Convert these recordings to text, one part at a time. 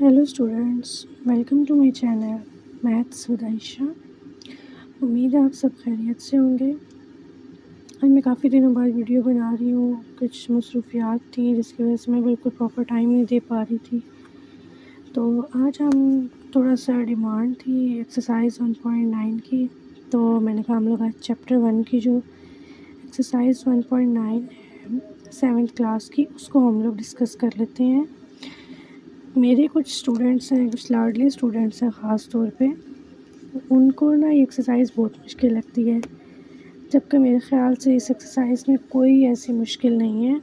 Hello students, welcome to my channel maths with Ayesha. उम्मीद है आप सब खैरियत से होंगे। आज मैं काफ़ी दिनों बाद वीडियो बना रही हूँ। कुछ मसरूफियात थी जिसकी वजह से मैं बिल्कुल प्रॉपर टाइम नहीं दे पा रही थी। तो आज हम थोड़ा सा डिमांड थी एक्सरसाइज 1.9 की, तो मैंने कहा हम लोग आज चैप्टर 1 की जो एक्सरसाइज 1.9 है 7th क्लास की, उसको हम लोग डिस्कस कर लेते हैं। मेरे कुछ स्टूडेंट्स हैं, कुछ लाडले स्टूडेंट्स हैं ख़ास तौर पे, उनको ना ये एक्सरसाइज बहुत मुश्किल लगती है, जबकि मेरे ख़्याल से इस एक्सरसाइज में कोई ऐसी मुश्किल नहीं है।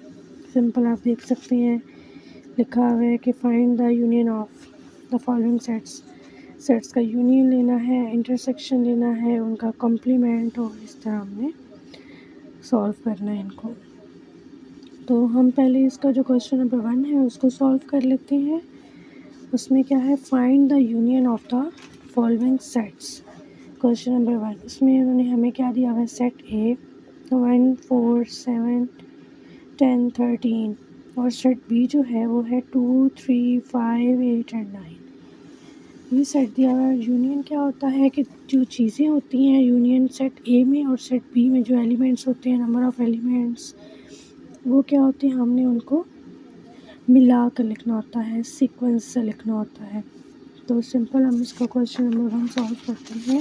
सिंपल आप देख सकते हैं, लिखा हुआ है कि find the union of the following sets का यूनियन लेना है, इंटरसेक्शन लेना है, उनका कॉम्प्लीमेंट, और इस तरह हमने सॉल्व करना है इनको। तो हम पहले इसका जो क्वेश्चन नंबर 1 है उसको सॉल्व कर लेते हैं। उसमें क्या है, find the union of the following sets. Question number 1, उसमें उन्होंने हमें क्या दिया हुआ है, सेट ए 1 4 7 10 13, और सेट बी जो है वो है 2 3 5 8 एंड 9। ये सेट दिया हुआ है। यूनियन क्या होता है कि जो चीज़ें होती हैं यूनियन सेट ए में और सेट बी में, जो एलिमेंट्स होते हैं, नंबर ऑफ़ एलिमेंट्स, वो क्या होते हैं, हमने उनको मिला कर लिखना होता है, सीक्वेंस से लिखना होता है। तो सिंपल हम इसका क्वेश्चन नंबर 1 सॉल्व करते हैं।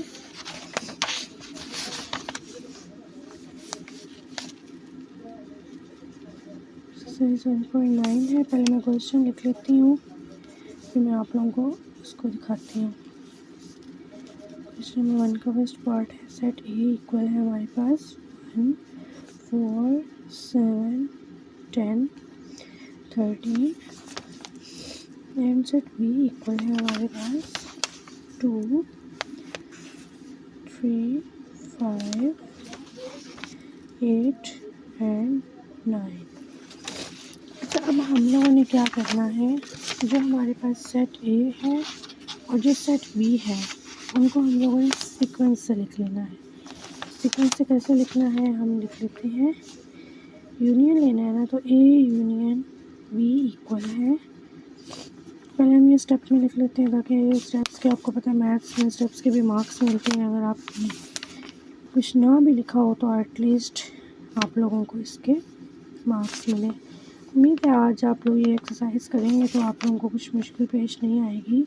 एक्सरसाइज 1.9 है। पहले मैं क्वेश्चन लिख लेती हूँ, फिर मैं आप लोगों को इसको दिखाती हूँ। क्वेश्चन नंबर 1 का फर्स्ट पार्ट है, सेट ए इक्वल है हमारे पास 1 4 7 10 13, एंड सेट बी इक्वल है हमारे पास 2 3 5 8 एंड 9। अच्छा, अब हम लोगों ने क्या करना है, जो हमारे पास सेट ए है और जो सेट बी है उनको हम लोगों ने सीक्वेंस से लिख लेना है। सीक्वेंस से कैसे लिखना है, हम लिख लेते हैं, यूनियन लेना है ना, तो ए यूनियन बी इक्वल है, पहले हम ये स्टेप में लिख लेते हैं ताकि ये स्टेप्स के, आपको पता है मैथ्स में स्टेप्स के भी मार्क्स मिलते हैं। अगर आप कुछ ना भी लिखा हो तो एटलीस्ट आप लोगों को इसके मार्क्स मिले। उम्मीद है आज आप लोग ये एक्सरसाइज करेंगे तो आप लोगों को कुछ मुश्किल पेश नहीं आएगी,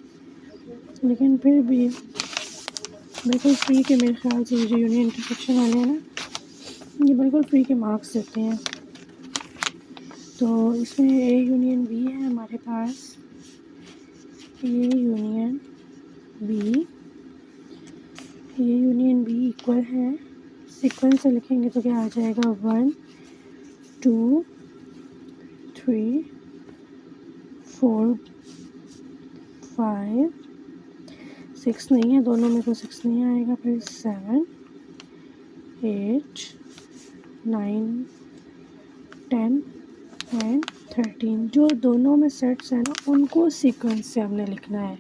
लेकिन फिर भी बिल्कुल फ्री के, मेरे ख्याल से जो यूनियन इंटरसेक्शन वाले हैं ना, ये बिल्कुल फ्री के मार्क्स देते हैं। तो इसमें ए यूनियन बी है हमारे पास, A union B, A union B equal है, सीक्वेंस से लिखेंगे तो क्या आ जाएगा, 1 2 3 4 5 6 नहीं है, दोनों में तो 6 नहीं आएगा, फिर 7 8 9 10 एंड 13। जो दोनों में सेट्स हैं ना, उनको सीक्वेंस से हमने लिखना है।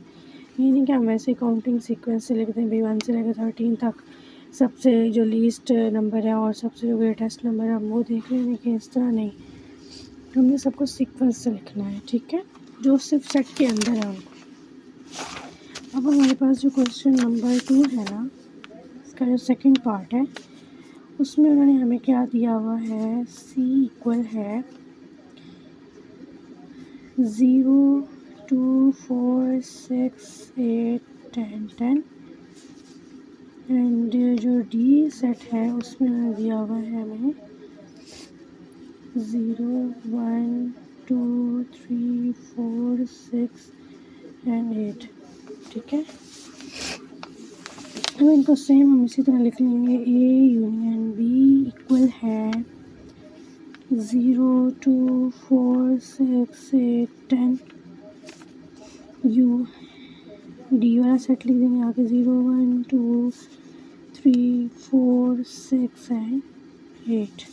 ये नहीं कि हम वैसे काउंटिंग सीक्वेंस से लिखते हैं, भाई 1 से लेकर 13 तक सबसे जो लीस्ट नंबर है और सबसे जो ग्रेटेस्ट नंबर है हम वो देख लेंगे, कि इस तरह नहीं, हमने सबको सीक्वेंस से लिखना है, ठीक है, जो सिर्फ सेट के अंदर है उनको। अब हमारे पास जो क्वेश्चन नंबर 2 है ना, इसका जो सेकंड पार्ट है, उसमें उन्होंने हमें क्या दिया हुआ है, सी इक्वल है 0 2 4 6 8 10 10, एंड जो डी सेट है उसमें उन्होंने दिया हुआ है हमें 0 1 2 3 4 6 एंड 8, ठीक है। अब इनको सेम हम इसी तरह लिख लेंगे, ए यूनियन बी इक्वल है 0 2 4 6 8 10, यू डी वाला सेट लिख देंगे आगे, 0 1 2 3 4 6 and 8।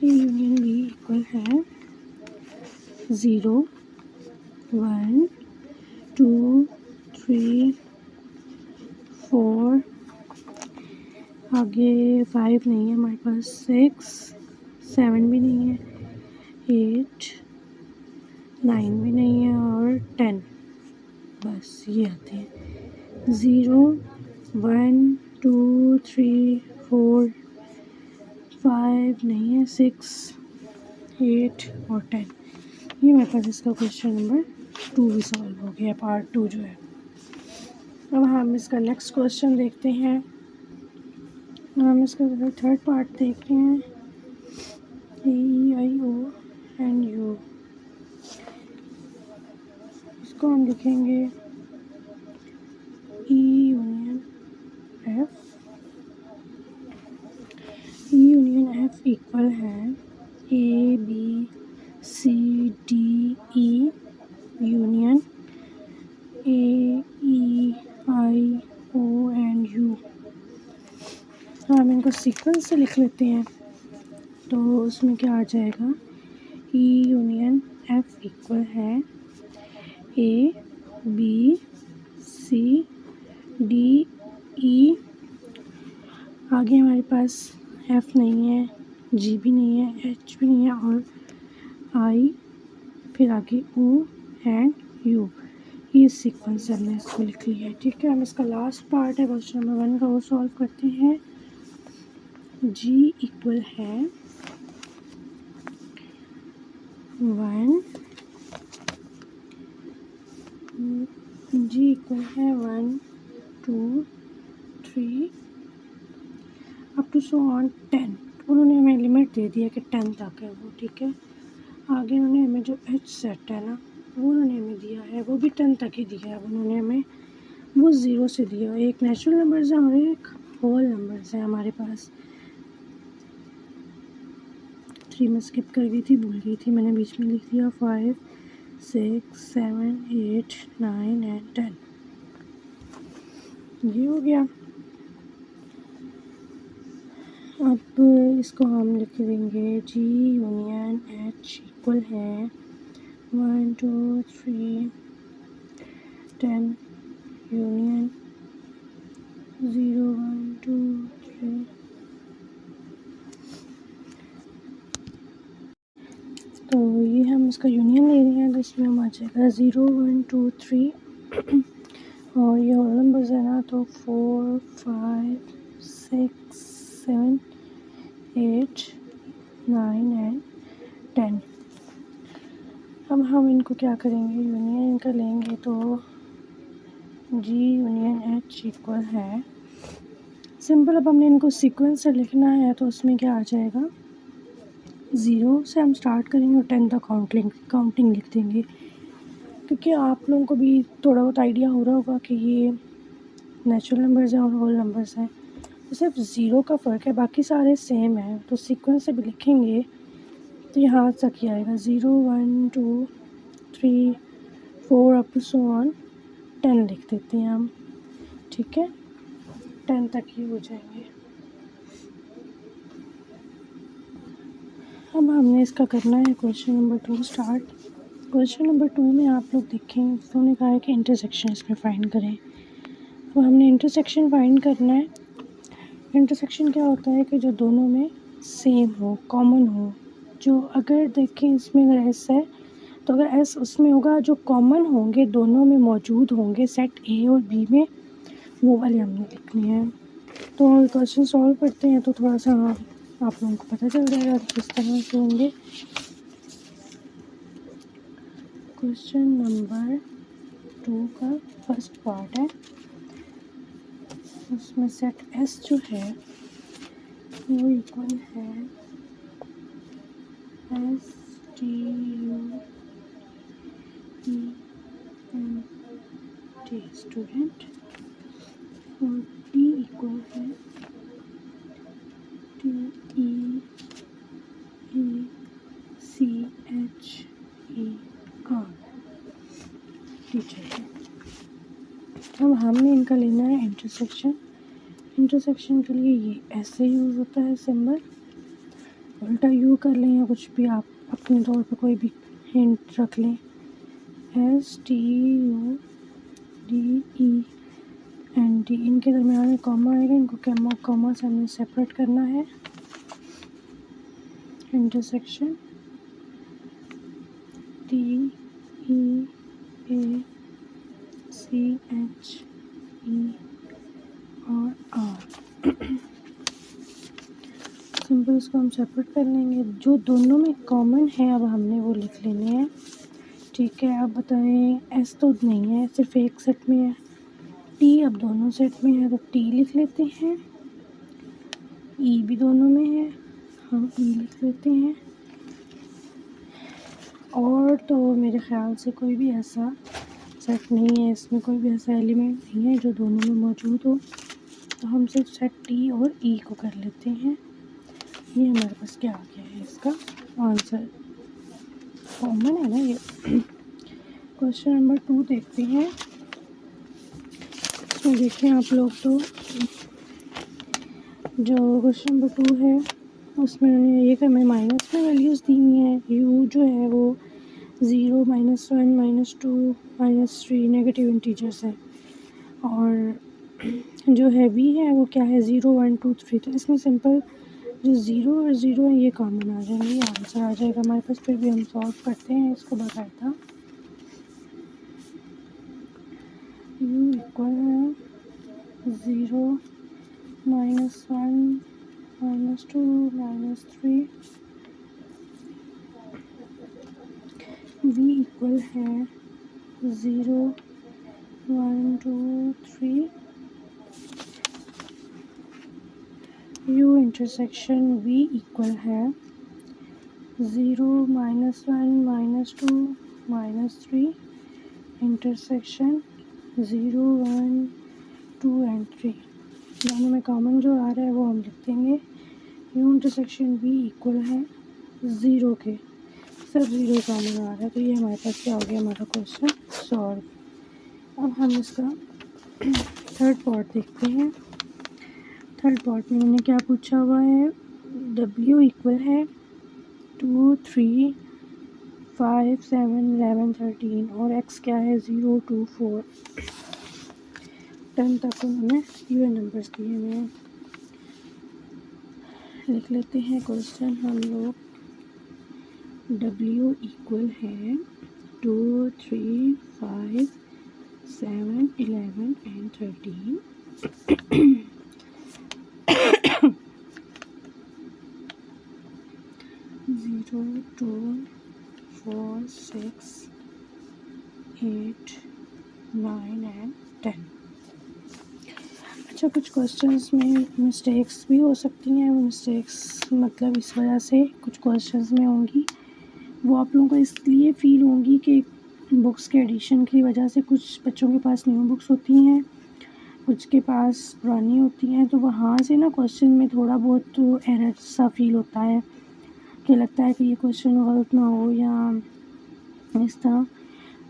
A union B equal है 0 1 2 3 4, आगे 5 नहीं है हमारे पास, 6 7 भी नहीं है, 8 9 भी नहीं है और 10, बस ये आते हैं। 0, 1, 2, 3, 4, 5 नहीं है, 6, 8 और 10। ये मेरे पास इसका क्वेश्चन नंबर 2 भी सॉल्व हो गया, पार्ट 2 जो है। अब हम इसका नेक्स्ट क्वेश्चन देखते हैं। हम इसका थर्ड पार्ट देख रहे हैं। AEIO एंड U, इसको हम लिखेंगे E union F। E union F equal है ABCDE union AEIO and U। हम इनको सीक्वेंस से लिख लेते हैं, तो उसमें क्या आ जाएगा, E यूनियन F इक्वल है ABCDE। आगे हमारे पास F नहीं है, G भी नहीं है, H भी नहीं है और I, फिर आगे O एंड U। ये सीक्वेंस से हमने इसको लिख लिया है। ठीक है, हम इसका लास्ट पार्ट है क्वेश्चन नंबर 1 का, वो सॉल्व करते हैं। G इक्वल है 1, G इक्वल है 1, 2, 3 अप टू सो ऑन 10। उन्होंने हमें लिमिट दे दिया कि 10 तक है वो। ठीक है, आगे उन्होंने हमें जो H सेट है ना, वो उन्होंने हमें दिया है, वो भी 10 तक ही दिया है। उन्होंने हमें वो 0 से दिया, एक नेचुरल नंबर्स है और एक होल नंबर्स है हमारे पास। 3 में स्किप कर गई थी, भूल गई थी, मैंने बीच में लिख दिया 5, 6, 7, 8, 9 एंड 10। ये हो गया। अब इसको हम लिख देंगे G यूनियन H इक्वल है 1, 2, 3, 10 यूनियन 0, 1, 2, 3। तो ये हम इसका यूनियन ले रहे हैं, तो इसमें हम आ जाएगा 0, 1, 2, 3 और ये होल नंबर्स है ना, तो 4, 5, 6, 7, 8, 9 एंड 10। अब हम इनको क्या करेंगे, यूनियन इनका लेंगे, तो G यूनियन H इक्वल है सिंपल। अब हमने इनको सीक्वेंस से लिखना है, तो उसमें क्या आ जाएगा, 0 से हम स्टार्ट करेंगे और 10 तक काउंटिंग लिख देंगे, क्योंकि आप लोगों को भी थोड़ा बहुत आइडिया हो रहा होगा कि ये नेचुरल नंबर्स हैं और होल नंबर्स हैं, तो सिर्फ 0 का फ़र्क है, बाकी सारे सेम हैं। तो सीक्वेंस से भी लिखेंगे तो यहाँ तक ही आएगा, 0, 1, 2, 3, 4 अप टू सो ऑन 10 लिख देते हैं हम। ठीक है, 10 तक ही हो जाएंगे। अब हमने इसका करना है question number 2 start. Question number 2 में आप लोग देखें, उन्होंने कहा है कि इंटरसेक्शन इसमें फाइंड करें। अब हमने इंटरसेक्शन फाइंड करना है। इंटरसेक्शन क्या होता है कि जो दोनों में सेम हो, कॉमन हो। जो अगर देखें इसमें अगर एस है, तो अगर एस उसमें होगा, जो कॉमन होंगे दोनों में मौजूद होंगे सेट ए और बी में, वो वाले हमने लिखने हैं। तो हम क्वेश्चन सॉल्व करते हैं, तो थोड़ा सा आप लोगों को पता चल जाएगा किस तरह से होंगे। क्वेश्चन नंबर 2 का फर्स्ट पार्ट है, उसमें सेट एस जो है वो इक्वल है S T U E N T student, और डी इक्वल है T E A C H E R, teacher है। अब हमने इनका लेना है इंटरसेक्शन। इंटरसेक्शन के लिए ये ऐसे यूज़ होता है सिंबल, उल्टा यू कर लें या कुछ भी आप अपने तौर पे कोई भी हिंट रख लें। S T U D E N D, इनके दरमियान में कॉमा आएगा, इनको कॉमा से हमें सेपरेट करना है। इंटरसेक्शन टी इसको हम सेपरेट कर लेंगे। जो दोनों में कॉमन है अब हमने वो लिख लेने हैं। ठीक है, अब बताएं, एस तो नहीं है, सिर्फ एक सेट में है। टी अब दोनों सेट में है तो टी लिख लेते हैं। ई भी दोनों में है, हम ई लिख लेते हैं। और तो मेरे ख़्याल से कोई भी ऐसा सेट नहीं है, इसमें कोई भी ऐसा एलिमेंट नहीं है जो दोनों में मौजूद हो, तो हम सिर्फ सेट टी और ई को कर लेते हैं। ये हमारे पास क्या आ गया है, इसका आंसर कॉमन है ना ये। क्वेश्चन नंबर 2 देखते हैं। इसमें देखें आप लोग, तो जो क्वेश्चन नंबर 2 है उसमें उन्होंने एक हमें माइनस में वैल्यूज़ दी हुई हैं। यू जो है वो 0, -1, -2, -3 नेगेटिव इंटीजर्स है, और जो है वी है वो क्या है, 0, 1, 2, 3। तो इसमें सिंपल जो 0 और 0 है ये कॉमन आ जाएंगे, ये आंसर आ जाएगा हमारे पास। फिर भी हम सॉल्व करते हैं इसको बाकायदा। यू इक्वल है 0, -1, -2, -3। वी इक्वल है 0, 1, 2, 3। यू इंटरसेक्शन वी इक्वल है 0, -1, -2, -3 इंटरसेक्शन 0, 1, 2 एंड 3। दोनों में कॉमन जो आ रहा है वो हम लिख देंगे। यू इंटरसेक्शन वी इक्वल है 0 के, सब 0 कॉमन आ रहा है, तो ये हमारे पास क्या हो गया, हमारा क्वेश्चन सॉल्व। अब हम इसका थर्ड पार्ट देखते हैं। थर्ड पार्ट में मैंने क्या पूछा हुआ है, W इक्वल है 2, 3, 5, 7, 11, 13 और x क्या है 0, 2, 4, 10 तक उन्होंने इवन नंबर्स दिए हुए हैं। लिख लेते हैं क्वेश्चन हम लोग। W इक्वल है 2, 3, 5, 7, 11 एंड 13। 0, 2, 4, 6, 8, 9 एंड 10। अच्छा, कुछ क्वेश्चंस में मिस्टेक्स भी हो सकती हैं। वो मिस्टेक्स मतलब इस वजह से कुछ क्वेश्चंस में होंगी, वो आप लोगों को इसलिए फ़ील होंगी कि बुक्स के एडिशन की वजह से कुछ बच्चों के पास न्यू बुक्स होती हैं, कुछ के पास पुरानी होती हैं, तो वहाँ से ना क्वेश्चन में थोड़ा बहुत तो एरर सा फील होता है कि लगता है कि ये क्वेश्चन गलत ना हो या इस तरह।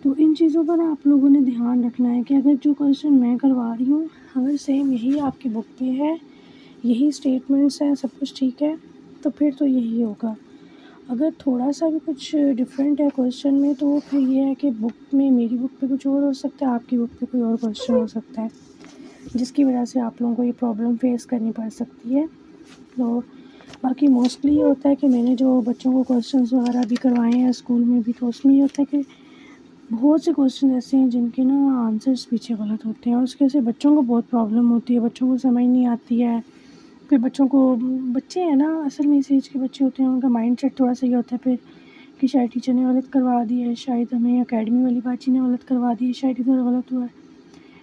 तो इन चीज़ों पर आप लोगों ने ध्यान रखना है कि अगर जो क्वेश्चन मैं करवा रही हूँ अगर सेम यही आपकी बुक पे है, यही स्टेटमेंट्स हैं, सब कुछ ठीक है, तो फिर तो यही होगा। अगर थोड़ा सा भी कुछ डिफरेंट है क्वेश्चन में, तो फिर ये है कि बुक में, मेरी बुक पे कुछ और हो सकता है, आपकी बुक पे कोई और क्वेश्चन हो सकता है, जिसकी वजह से आप लोगों को ये प्रॉब्लम फेस करनी पड़ सकती है। तो बाकी मोस्टली ये होता है कि मैंने जो बच्चों को क्वेश्चंस वगैरह भी करवाए हैं स्कूल में भी, तो उसमें ये होता है कि बहुत से क्वेश्चन ऐसे हैं जिनके ना आंसर्स पीछे गलत होते हैं, और उसकी वजह से बच्चों को बहुत प्रॉब्लम होती है, बच्चों को समझ नहीं आती है। फिर बच्चों को, बच्चे हैं ना असल में इस एज के बच्चे होते हैं, उनका माइंड सेट थोड़ा सही होता है फिर कि शायद टीचर ने गलत करवा दी है, शायद हमें एकेडमी वाली बाची ने गलत करवा दी है, शायद इधर गलत हुआ है।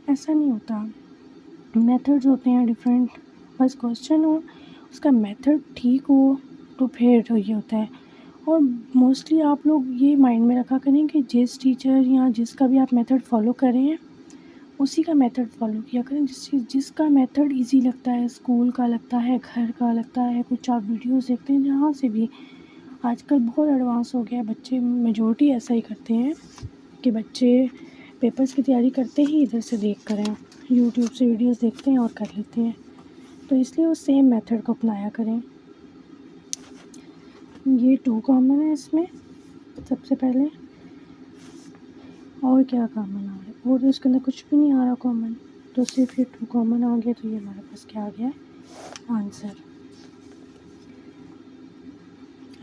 ऐसा नहीं होता, मेथड्स होते हैं डिफरेंट, बस क्वेश्चन हो उसका मेथड ठीक हो तो फिर तो ये होता है। और मोस्टली आप लोग ये माइंड में रखा करें कि जिस टीचर या जिसका भी आप मेथड फॉलो कर रहे हैं उसी का मेथड फॉलो किया करें, जिसका मेथड इजी लगता है, स्कूल का लगता है, घर का लगता है, कुछ आप वीडियोस देखते हैं जहाँ से भी। आजकल बहुत एडवांस हो गया है, बच्चे मेजॉरिटी ऐसा ही करते हैं कि बच्चे पेपर्स की तैयारी करते ही इधर से देख कर हैं, यूट्यूब से वीडियोस देखते हैं और कर लेते हैं। तो इसलिए वो सेम मेथड को अपनाया करें। ये 2 कॉमन है इसमें सबसे पहले, और क्या कॉमन आ रहा है, और तो इसके अंदर कुछ भी नहीं आ रहा कॉमन, तो सिर्फ ये 2 कॉमन आ गया, तो ये हमारे पास क्या आ गया आंसर।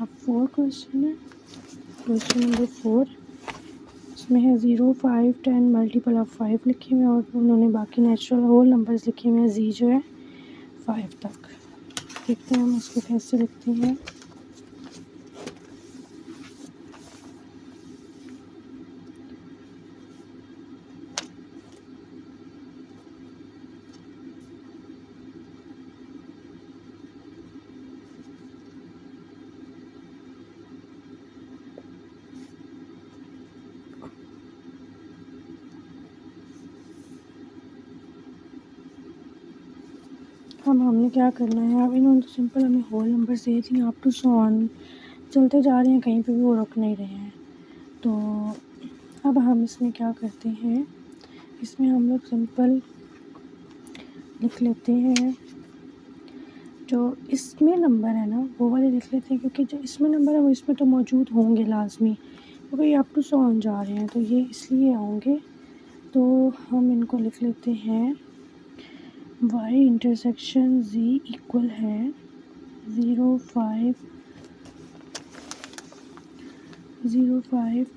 अब 4 क्वेश्चन है। क्वेश्चन नंबर 4, इसमें है 0, 5, 10 मल्टीपल ऑफ 5 लिखे हुए हैं, और उन्होंने बाकी नेचुरल होल नंबर्स लिखे हुए हैं, जी जो है 5 तक। देखते हैं हम इसको कैसे लिखते हैं। हमने क्या करना है, अब इन्होंने तो सिंपल हमें होल नंबर दे दिए अप टू सो ऑन, चलते जा रहे हैं, कहीं पे भी वो रुक नहीं रहे हैं। तो अब हम इसमें क्या करते हैं, इसमें हम लोग सिंपल लिख लेते हैं जो इसमें नंबर है ना वो वाले लिख लेते हैं, क्योंकि जो इसमें नंबर है वो इसमें तो मौजूद होंगे लाजमी, क्योंकि ये अप टू सो ऑन जा रहे हैं तो ये इसलिए होंगे। तो हम इनको लिख लेते हैं y इंटरसेक्शन z इक्वल है 0, 5,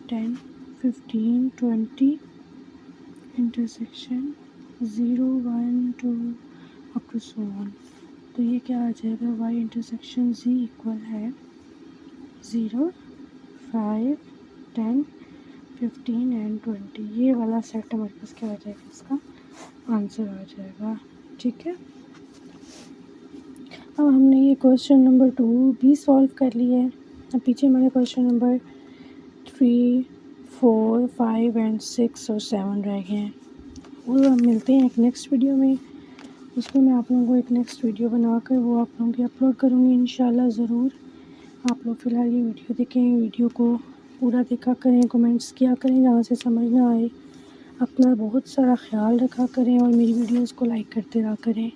10, 15, 20 intersection 0, 1, 2 up to so on. तो ये क्या आ जाएगा, y इंटरसेक्शन z इक्वल है 0, 5, 10, 15 एंड 20। ये वाला सेट हमारे पास क्या आ जाएगा, इसका आंसर आ जाएगा। ठीक है, अब हमने ये क्वेश्चन नंबर 2 भी सॉल्व कर लिया है। अब पीछे हमारे क्वेश्चन नंबर 3, 4, 5 एंड 6 और 7 रह गए हैं। और हम मिलते हैं एक नेक्स्ट वीडियो में, उसमें मैं आप लोगों को एक नेक्स्ट वीडियो बनाकर वो आप लोगों की अपलोड करूँगी इंशाल्लाह ज़रूर। आप लोग फ़िलहाल ये वीडियो देखें, वीडियो को पूरा देखा करें, कमेंट्स किया करें जहाँ से समझ ना आए, अपना बहुत सारा ख्याल रखा करें और मेरी वीडियोस को लाइक करते रहा करें।